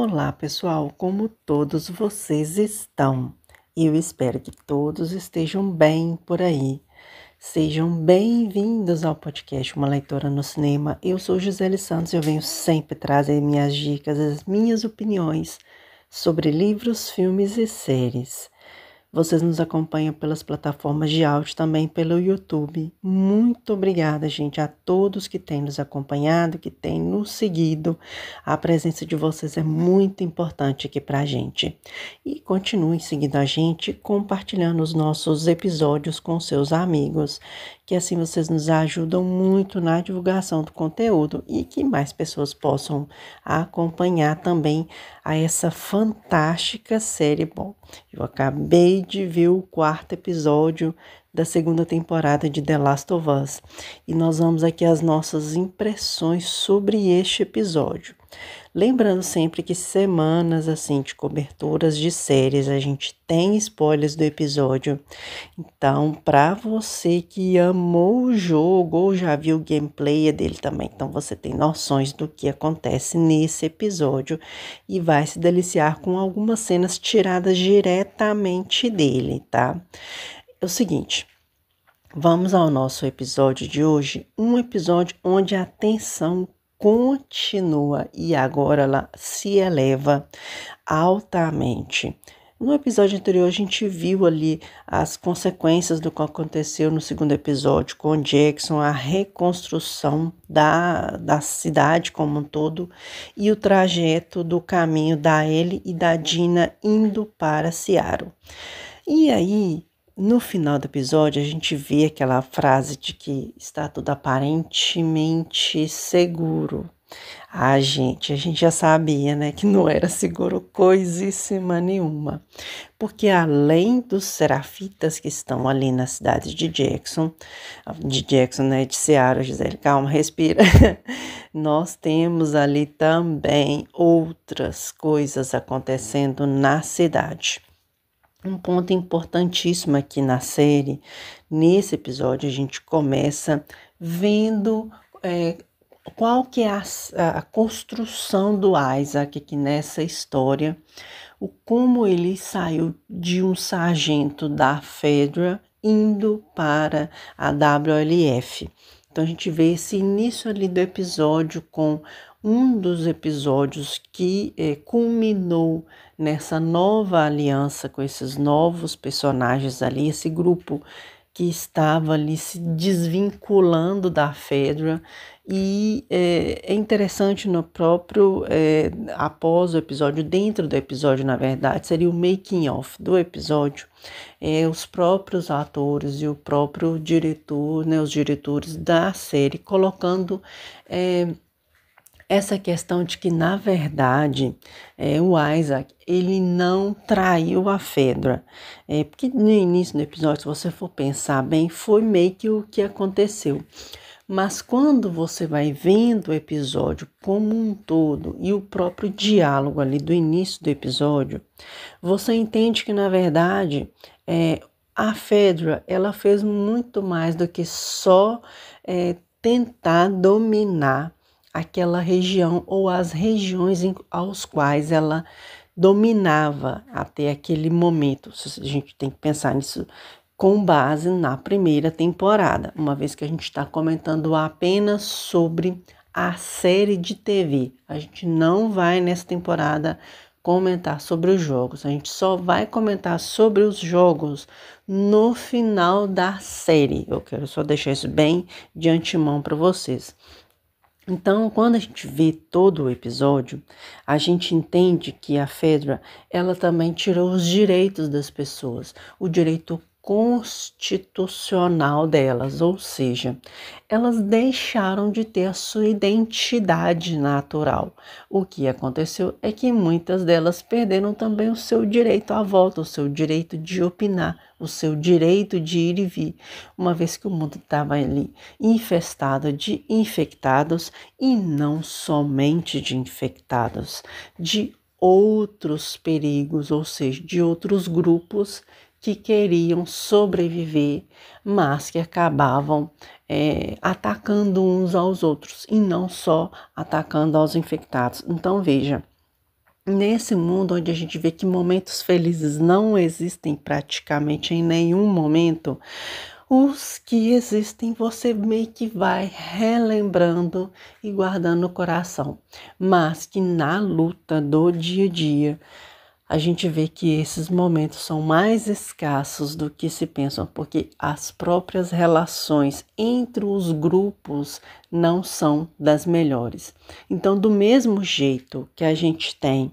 Olá, pessoal, como todos vocês estão? Eu espero que todos estejam bem por aí. Sejam bem-vindos ao podcast Uma Leitora no Cinema. Eu sou Gisele Santos e eu venho sempre trazer minhas dicas, as minhas opiniões sobre livros, filmes e séries. Vocês nos acompanham pelas plataformas de áudio, também pelo YouTube. Muito obrigada, gente, a todos que têm nos acompanhado, que têm nos seguido. A presença de vocês é muito importante aqui pra gente. E continuem seguindo a gente, compartilhando os nossos episódios com seus amigos, que assim vocês nos ajudam muito na divulgação do conteúdo e que mais pessoas possam acompanhar também a essa fantástica série. Bom, eu acabei de ver o 4º episódio da 2ª temporada de The Last of Us e nós vamos aqui as nossas impressões sobre este episódio. Lembrando sempre que semanas assim de coberturas de séries a gente tem spoilers do episódio. Então, para você que amou o jogo ou já viu o gameplay dele também, então você tem noções do que acontece nesse episódio e vai se deliciar com algumas cenas tiradas diretamente dele, tá? É o seguinte, vamos ao nosso episódio de hoje, um episódio onde a tensão continua e agora ela se eleva altamente. No episódio anterior a gente viu ali as consequências do que aconteceu no 2º episódio com Jackson, a reconstrução da cidade como um todo e o trajeto do caminho da Ellie e da Dina indo para Seattle. E aí, no final do episódio, a gente vê aquela frase de que está tudo aparentemente seguro. A gente já sabia, né, que não era seguro coisíssima nenhuma. Porque além dos serafitas que estão ali na cidade de Jackson, né, de Seattle, Gisele, calma, respira. Nós temos ali também outras coisas acontecendo na cidade. Um ponto importantíssimo aqui na série, nesse episódio a gente começa vendo qual que é a construção do Isaac aqui nessa história, como ele saiu de um sargento da Fedra indo para a WLF. Então a gente vê esse início ali do episódio com um dos episódios que culminou nessa nova aliança com esses novos personagens ali, esse grupo que estava ali se desvinculando da Fedra. E é interessante no próprio, após o episódio, dentro do episódio, na verdade, seria o making of do episódio, os próprios atores e o próprio diretor, né, os diretores da série, colocando essa questão de que, na verdade, o Isaac, ele não traiu a Fedra. Porque no início do episódio, se você for pensar bem, foi meio que o que aconteceu. Mas quando você vai vendo o episódio como um todo e o próprio diálogo ali do início do episódio, você entende que, na verdade, a Fedra, ela fez muito mais do que só tentar dominar aquela região ou as regiões aos quais ela dominava até aquele momento. A gente tem que pensar nisso com base na primeira temporada, uma vez que a gente está comentando apenas sobre a série de TV. A gente não vai nessa temporada comentar sobre os jogos, a gente só vai comentar sobre os jogos no final da série. Eu quero só deixar isso bem de antemão para vocês. Então, quando a gente vê todo o episódio, a gente entende que a Fedra, ela também tirou os direitos das pessoas, o direito constitucional delas, ou seja, elas deixaram de ter a sua identidade natural. O que aconteceu é que muitas delas perderam também o seu direito à volta, o seu direito de opinar, o seu direito de ir e vir, uma vez que o mundo estava ali infestado de infectados e não somente de infectados, de outros perigos, ou seja, de outros grupos que queriam sobreviver, mas que acabavam atacando uns aos outros e não só atacando aos infectados. Então, veja, nesse mundo onde a gente vê que momentos felizes não existem praticamente em nenhum momento, os que existem você meio que vai relembrando e guardando no coração, mas que na luta do dia a dia a gente vê que esses momentos são mais escassos do que se pensam, porque as próprias relações entre os grupos não são das melhores. Então, do mesmo jeito que a gente tem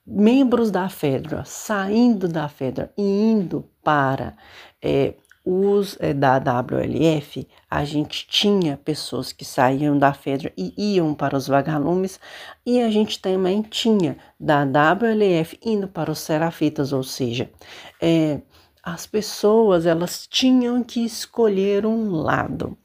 membros da FEDRA saindo da FEDRA e indo para os da WLF, a gente tinha pessoas que saíam da FEDRA e iam para os vagalumes, e a gente também tinha da WLF indo para os serafitas, ou seja, as pessoas elas tinham que escolher um lado.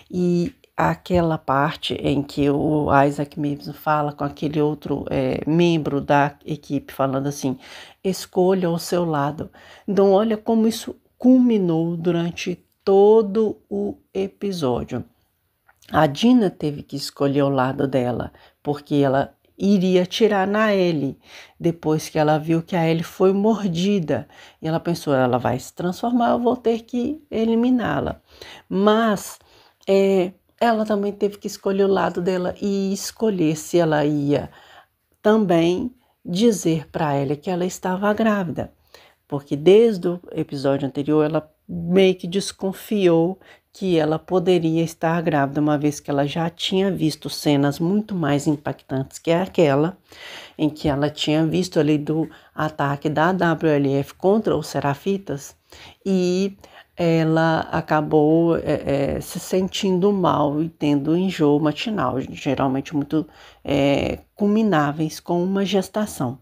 E aquela parte em que o Isaac mesmo fala com aquele outro membro da equipe, falando assim, escolha o seu lado. Então, olha como isso culminou durante todo o episódio. A Dina teve que escolher o lado dela, porque ela iria atirar na Ellie, depois que ela viu que a Ellie foi mordida. E ela pensou, ela vai se transformar, eu vou ter que eliminá-la. Mas ela também teve que escolher o lado dela e escolher se ela ia também dizer para ela que ela estava grávida, porque desde o episódio anterior ela meio que desconfiou que ela poderia estar grávida, uma vez que ela já tinha visto cenas muito mais impactantes que aquela, em que ela tinha visto ali do ataque da WLF contra os Serafitas, e ela acabou se sentindo mal e tendo enjoo matinal, geralmente muito culmináveis com uma gestação.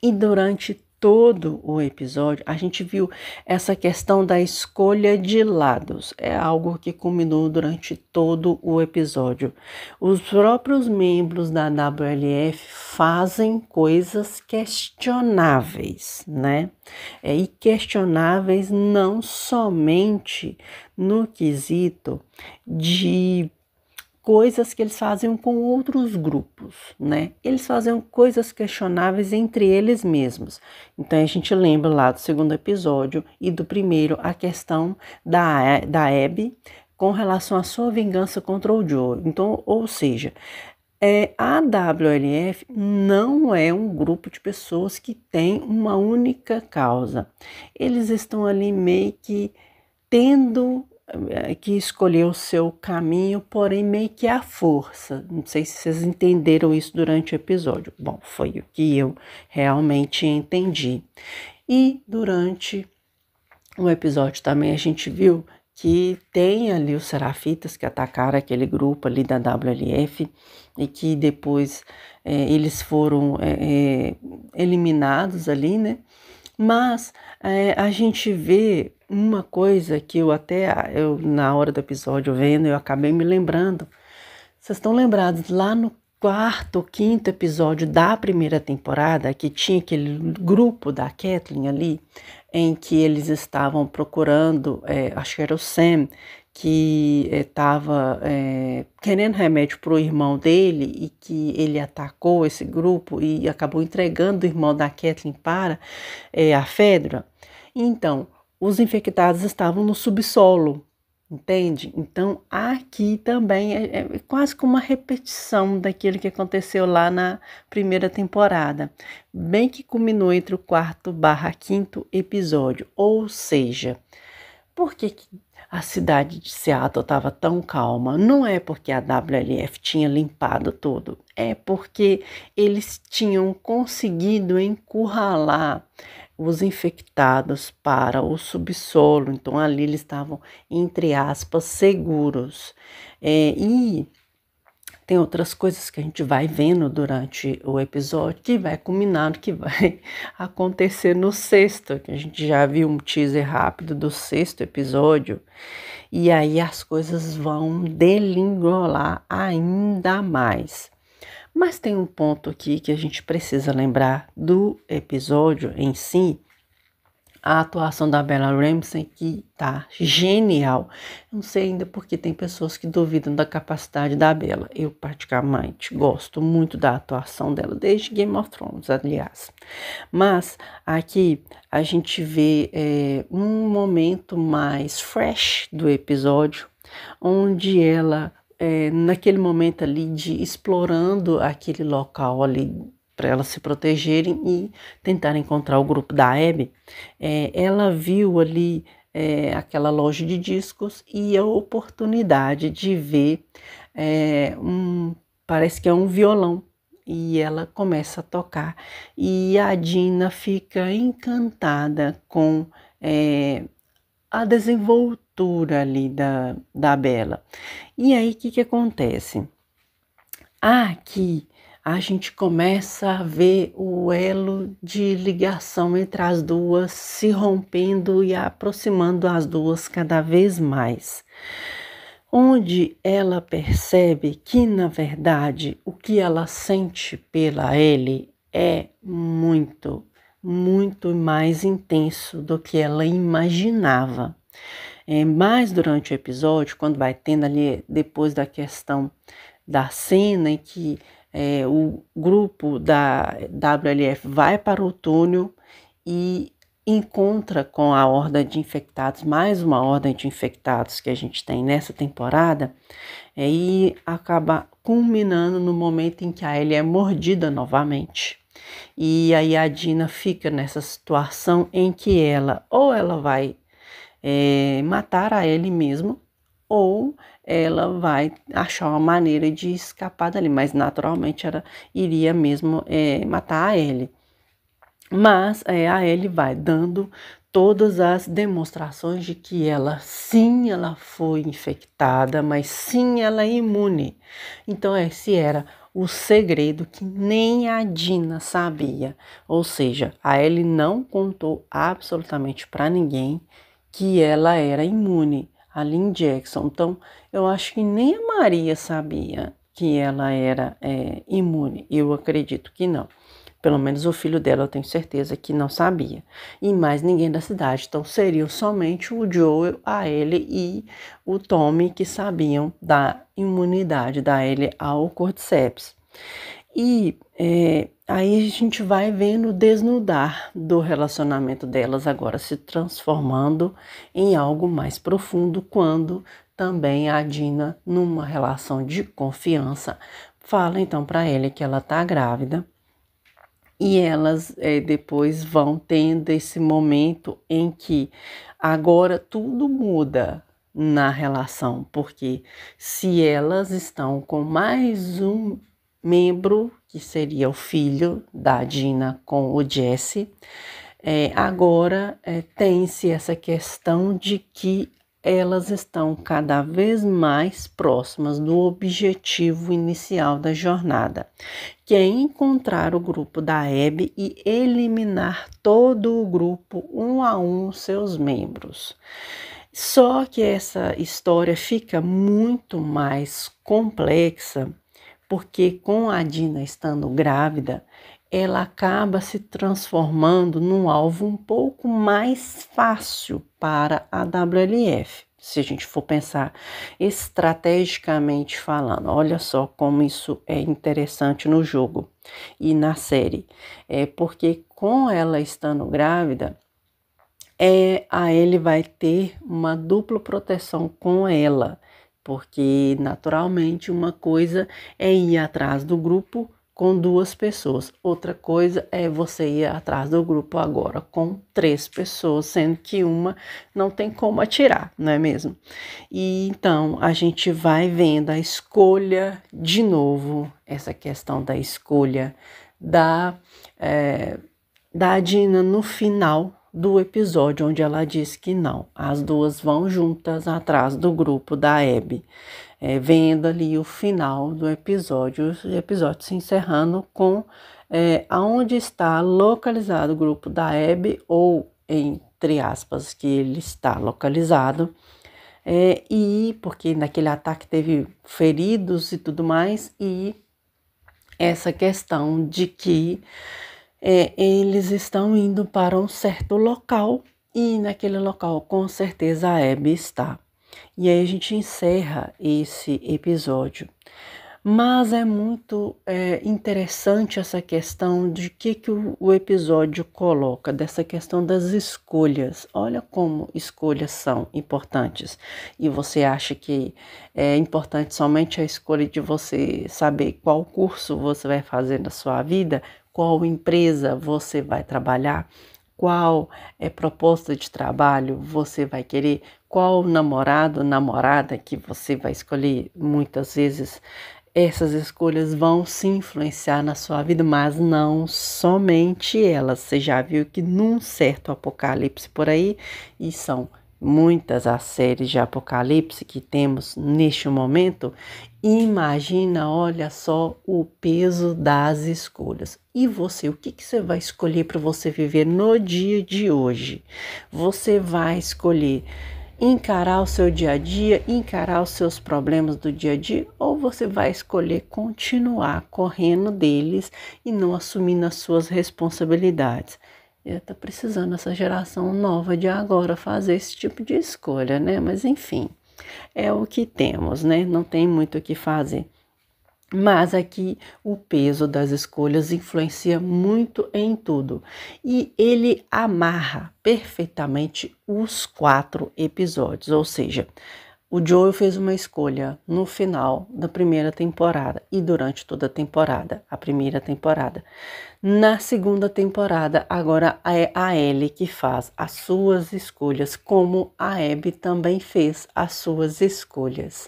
E durante todo o episódio, a gente viu essa questão da escolha de lados. É algo que culminou durante todo o episódio. Os próprios membros da WLF fazem coisas questionáveis, né? E questionáveis não somente no quesito de coisas que eles faziam com outros grupos, né? Eles faziam coisas questionáveis entre eles mesmos. Então a gente lembra lá do segundo episódio e do primeiro a questão da Abby com relação à sua vingança contra o Joe. Então, ou seja, a WLF não é um grupo de pessoas que tem uma única causa. Eles estão ali meio que tendo que escolher o seu caminho, porém meio que à força. Não sei se vocês entenderam isso durante o episódio. Bom, foi o que eu realmente entendi. E durante o episódio também a gente viu que tem ali os Serafitas que atacaram aquele grupo ali da WLF e que depois eles foram eliminados ali, né? Mas a gente vê uma coisa que eu na hora do episódio vendo, eu acabei me lembrando. Vocês estão lembrados lá no quarto ou quinto episódio da primeira temporada, que tinha aquele grupo da Kathleen ali, em que eles estavam procurando, acho que era o Sam, que estava querendo remédio para o irmão dele e que ele atacou esse grupo e acabou entregando o irmão da Kathleen para a Fedra. Então, os infectados estavam no subsolo, entende? Então, aqui também é quase como uma repetição daquilo que aconteceu lá na primeira temporada, bem que culminou entre o 4/5 episódio, ou seja, por que a cidade de Seattle estava tão calma? Não é porque a WLF tinha limpado tudo, é porque eles tinham conseguido encurralar os infectados para o subsolo. Então ali eles estavam, entre aspas, seguros. E tem outras coisas que a gente vai vendo durante o episódio que vai culminar, que vai acontecer no sexto, que a gente já viu um teaser rápido do sexto episódio, e aí as coisas vão delingolar ainda mais. Mas tem um ponto aqui que a gente precisa lembrar do episódio em si. a atuação da Bella Ramsey, que tá genial. Não sei ainda porque tem pessoas que duvidam da capacidade da Bella. Eu, praticamente, gosto muito da atuação dela, desde Game of Thrones, aliás. Mas aqui a gente vê um momento mais fresh do episódio, onde ela, naquele momento ali de explorando aquele local ali, para elas se protegerem e tentar encontrar o grupo da Abby, ela viu ali aquela loja de discos e a oportunidade de ver parece que é um violão, e ela começa a tocar e a Dina fica encantada com a desenvoltura ali da Bella. E aí o que acontece? Aqui a gente começa a ver o elo de ligação entre as duas se rompendo e aproximando as duas cada vez mais, onde ela percebe que, na verdade, o que ela sente pela Ellie é muito, muito mais intenso do que ela imaginava. Mas durante o episódio, quando vai tendo ali, depois da questão da cena em que o grupo da WLF vai para o túnel e encontra com a horda de infectados, mais uma horda de infectados que a gente tem nessa temporada, e acaba culminando no momento em que a Ellie é mordida novamente. E aí a Dina fica nessa situação em que ela vai matar a Ellie mesmo, ou ela vai achar uma maneira de escapar dali, mas naturalmente ela iria mesmo matar a Ellie. Mas a Ellie vai dando todas as demonstrações de que ela foi infectada, mas sim ela é imune. Então esse era o segredo que nem a Dina sabia. Ou seja, a Ellie não contou absolutamente para ninguém que ela era imune, a Lynn Jackson. Então eu acho que nem a Maria sabia que ela era imune. Eu acredito que não. Pelo menos o filho dela, eu tenho certeza que não sabia. E mais ninguém da cidade. Então, seriam somente o Joel, a Ellie e o Tommy que sabiam da imunidade da Ellie ao Cordyceps. E aí a gente vai vendo o desnudar do relacionamento delas agora se transformando em algo mais profundo, quando também a Dina, numa relação de confiança, fala então para Ellie que ela está grávida. E elas depois vão tendo esse momento em que agora tudo muda na relação, porque se elas estão com mais um membro, que seria o filho da Dina com o Jesse, agora tem-se essa questão de que elas estão cada vez mais próximas do objetivo inicial da jornada, que é encontrar o grupo da Abby e eliminar todo o grupo, um a um, seus membros. Só que essa história fica muito mais complexa, porque com a Dina estando grávida, ela acaba se transformando num alvo um pouco mais fácil para a WLF. Se a gente for pensar estrategicamente falando, olha só como isso é interessante no jogo e na série. Porque com ela estando grávida, a Ellie vai ter uma dupla proteção com ela, porque naturalmente uma coisa é ir atrás do grupo com 2 pessoas, outra coisa é você ir atrás do grupo agora com 3 pessoas, sendo que uma não tem como atirar, não é mesmo? E então a gente vai vendo a escolha de novo, essa questão da escolha da Dina no final do episódio, onde ela diz que não, as duas vão juntas atrás do grupo da Abby, vendo ali o final do episódio, o episódio se encerrando com aonde está localizado o grupo da Abby, ou entre aspas, que ele está localizado, e porque naquele ataque teve feridos e tudo mais, e essa questão de que eles estão indo para um certo local E naquele local, com certeza, a Abby está. E aí a gente encerra esse episódio. Mas é muito interessante essa questão de que o episódio coloca, dessa questão das escolhas. Olha como escolhas são importantes. E você acha que é importante somente a escolha de você saber qual curso você vai fazer na sua vida, qual empresa você vai trabalhar, qual proposta de trabalho você vai querer, qual namorado, namorada que você vai escolher. Muitas vezes essas escolhas vão se influenciar na sua vida, mas não somente elas. Você já viu que num certo apocalipse por aí, e são muitas as séries de apocalipse que temos neste momento, imagina, olha só o peso das escolhas. E você, o que você vai escolher para você viver no dia de hoje? Você vai escolher encarar o seu dia a dia, encarar os seus problemas do dia a dia, ou você vai escolher continuar correndo deles e não assumindo as suas responsabilidades? Tá precisando essa geração nova de agora fazer esse tipo de escolha, né? Mas enfim, é o que temos, né? Não tem muito o que fazer. Mas aqui o peso das escolhas influencia muito em tudo. E ele amarra perfeitamente os 4 episódios. Ou seja, o Joel fez uma escolha no final da primeira temporada e durante toda a temporada, a primeira temporada. Na segunda temporada, agora é a Ellie que faz as suas escolhas, como a Abby também fez as suas escolhas.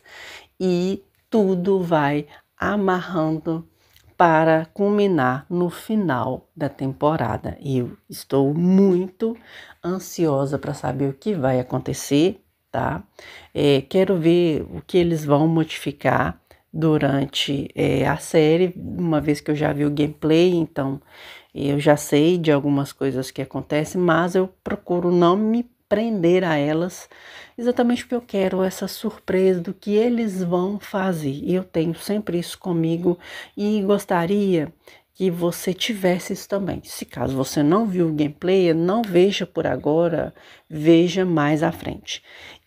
E tudo vai amarrando para culminar no final da temporada. Eu estou muito ansiosa para saber o que vai acontecer, tá? Quero ver o que eles vão modificar durante a série, uma vez que eu já vi o gameplay, então eu já sei de algumas coisas que acontecem, mas eu procuro não me prender a elas, exatamente porque eu quero essa surpresa do que eles vão fazer. E eu tenho sempre isso comigo e gostaria que você tivesse isso também. Se caso você não viu o gameplay, não veja por agora, veja mais à frente.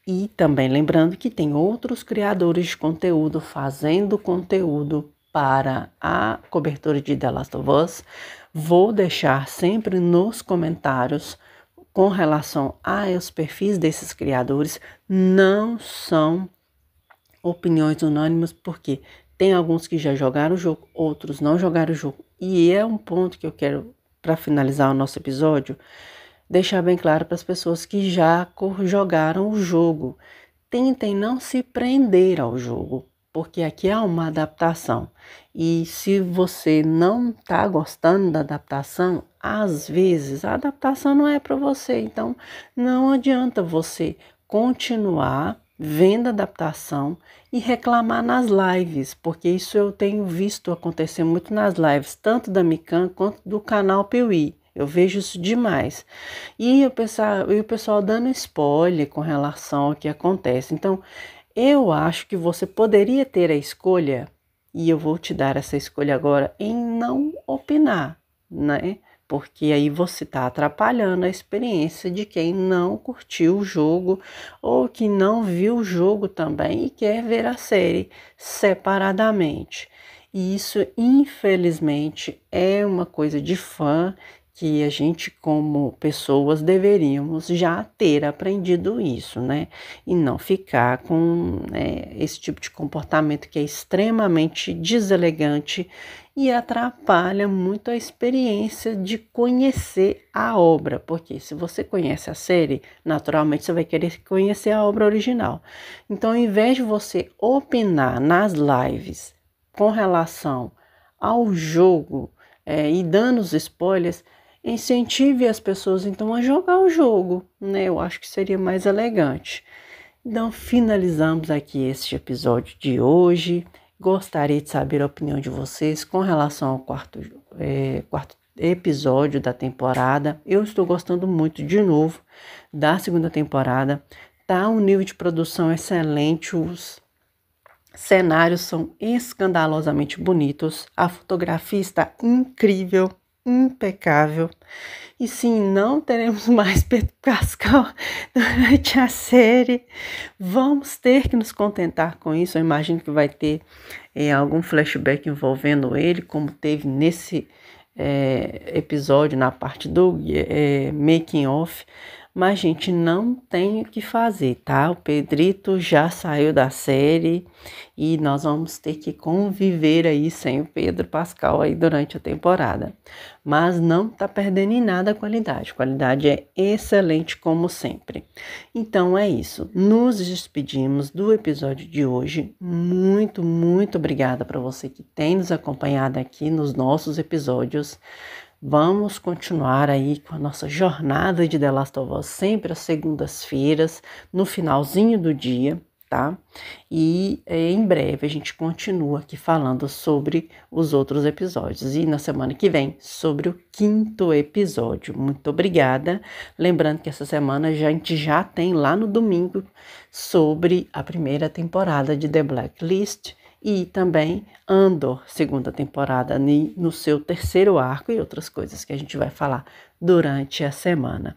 E também lembrando que tem outros criadores de conteúdo fazendo conteúdo para a cobertura de The Last of Us. Vou deixar sempre nos comentários com relação aos perfis desses criadores. Não são opiniões unânimes, porque tem alguns que já jogaram o jogo, outros não jogaram o jogo. E é um ponto que eu quero, para finalizar o nosso episódio, deixar bem claro para as pessoas que já jogaram o jogo. Tentem não se prender ao jogo, porque aqui é uma adaptação. E se você não está gostando da adaptação, às vezes a adaptação não é para você. Então não adianta você continuar vendo a adaptação e reclamar nas lives, porque isso eu tenho visto acontecer muito nas lives, tanto da Mikan quanto do canal Piuí. Eu vejo isso demais. E o pessoal dando spoiler com relação ao que acontece. Então, eu acho que você poderia ter a escolha, e eu vou te dar essa escolha agora, em não opinar, né? Porque aí você está atrapalhando a experiência de quem não curtiu o jogo ou que não viu o jogo também e quer ver a série separadamente. E isso, infelizmente, é uma coisa de fã que a gente, como pessoas, deveríamos já ter aprendido isso, né? E não ficar com esse tipo de comportamento que é extremamente deselegante e atrapalha muito a experiência de conhecer a obra, porque se você conhece a série, naturalmente você vai querer conhecer a obra original. Então, ao invés de você opinar nas lives com relação ao jogo e dando os spoilers, incentive as pessoas então a jogar o jogo, né? Eu acho que seria mais elegante. Então, finalizamos aqui este episódio de hoje. Gostaria de saber a opinião de vocês com relação ao quarto episódio da temporada. Eu estou gostando muito, de novo, da segunda temporada. Tá um nível de produção excelente, os cenários são escandalosamente bonitos, a fotografia está incrível. impecável. E sim, não teremos mais Pedro Pascal durante a série. Vamos ter que nos contentar com isso. Eu imagino que vai ter algum flashback envolvendo ele, como teve nesse episódio, na parte do making of. Mas, gente, não tem o que fazer, tá? O Pedrito já saiu da série e nós vamos ter que conviver aí sem o Pedro Pascal aí durante a temporada. Mas não tá perdendo em nada a qualidade. A qualidade é excelente como sempre. Então é isso. Nos despedimos do episódio de hoje. Muito, muito obrigada para você que tem nos acompanhado aqui nos nossos episódios. Vamos continuar aí com a nossa jornada de The Last of Us, sempre às segundas-feiras, no finalzinho do dia, tá? E em breve a gente continua aqui falando sobre os outros episódios. E na semana que vem, sobre o 5º episódio. Muito obrigada. Lembrando que essa semana a gente já tem lá no domingo sobre a primeira temporada de The Blacklist. E também Andor, segunda temporada, no seu 3º arco e outras coisas que a gente vai falar durante a semana.